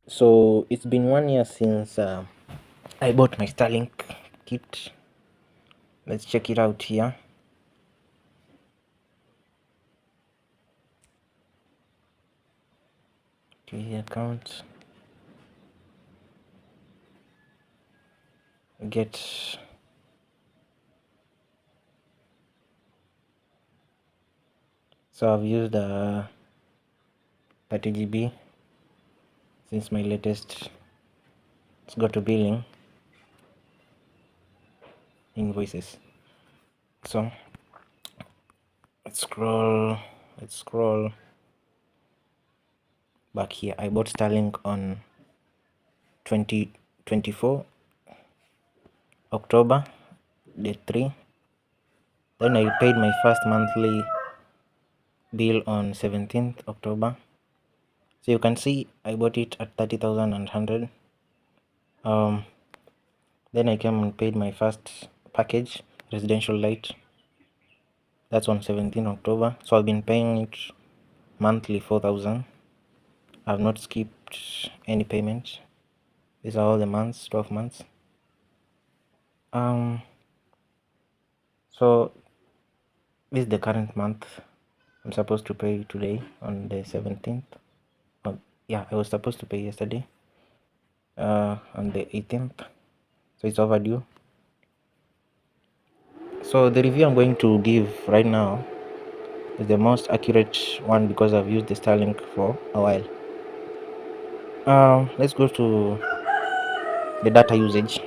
So it's been 1 year since I bought my Starlink kit. Let's check it out here. Okay, account. Get. So I've used 30 GB since my latest. Let's go to billing, invoices. So let's scroll back here. I bought Starlink on 2024 October, day 3. Then I paid my first monthly bill on 17th October. So you can see I bought it at 30,100. Then I came and paid my first package, residential light. That's on 17 October. So I've been paying it monthly 4,000. I've not skipped any payment. These are all the months, 12 months. So this is the current month. I'm supposed to pay today on the 17th. Yeah, I was supposed to pay yesterday on the 18th. So it's overdue. So the review I'm going to give right now is the most accurate one because I've used the Starlink for a while. Let's go to the data usage.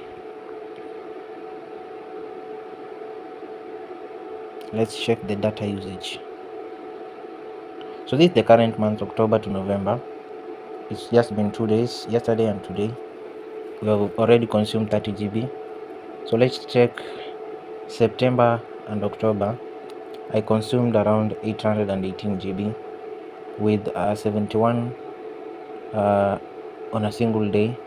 Let's check the data usage. So this is the current month, October to November. It's just been 2 days, yesterday and today. We have already consumed 30 GB. So let's check September and October. I consumed around 818 GB with 71 on a single day.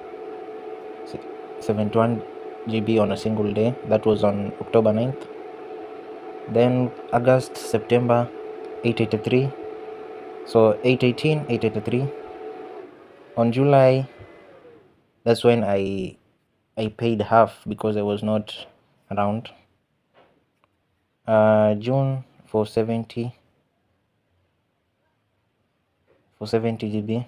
71 GB on a single day. That was on October 9th. Then August, September, 883. So 818, 883. On July, that's when I paid half because I was not around. June for 70 GB.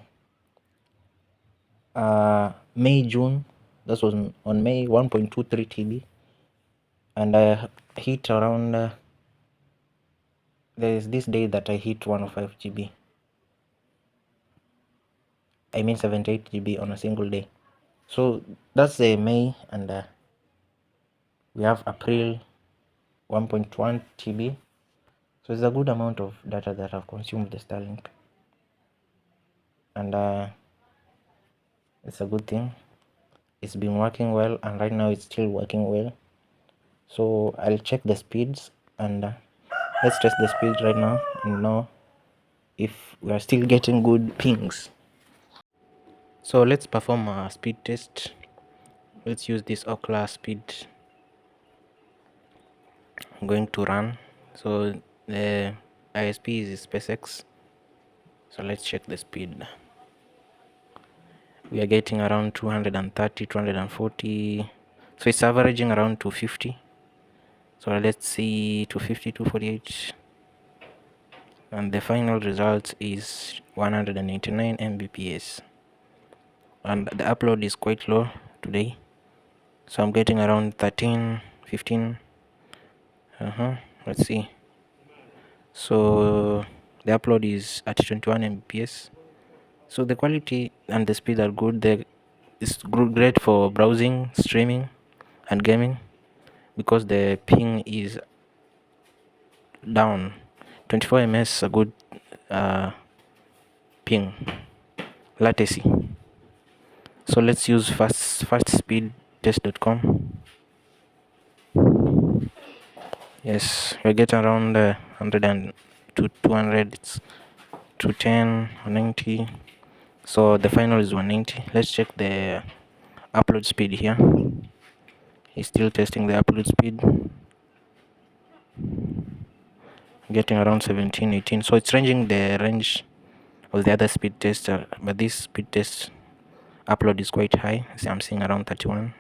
May, June, that was on May, 1.23 TB, and I hit around there's this day that I hit 105 GB. I mean 78 GB on a single day. So that's May, and we have April, 1.1 TB. So it's a good amount of data that I've consumed the Starlink, and it's a good thing. It's been working well, and right now it's still working well. So I'll check the speeds, and let's test the speed right now and know if we are still getting good pings. So let's perform a speed test. Let's use this Oculus speed. I'm going to run. So the ISP is SpaceX. So let's check the speed. We are getting around 230, 240. So it's averaging around 250. So let's see 250, 248. And the final result is 189 Mbps. And the upload is quite low today. So I'm getting around 13, 15. Let's see. So the upload is at 21 Mbps. So the quality and the speed are good. It's great for browsing, streaming, and gaming because the ping is down. 24 ms a good ping latency. So let's use fastSpeedTest.com. Yes, we're getting around 100 and to 200. It's 210 or 90. So the final is 190. Let's check the upload speed here. He's still testing the upload speed. Getting around 17, 18. So it's ranging the range of the other speed test, but this speed test Upload is quite high. So I'm seeing around 31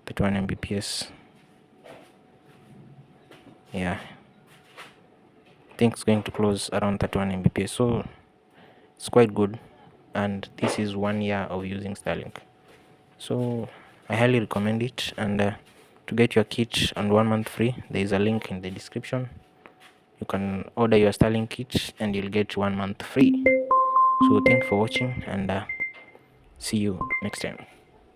Mbps. Yeah, I think it's going to close around 31 Mbps, so it's quite good. And this is 1 year of using Starlink, so I highly recommend it. And to get your kit and 1 month free, there is a link in the description. You can order your Starlink kit and you'll get 1 month free. So thanks for watching, and see you next time.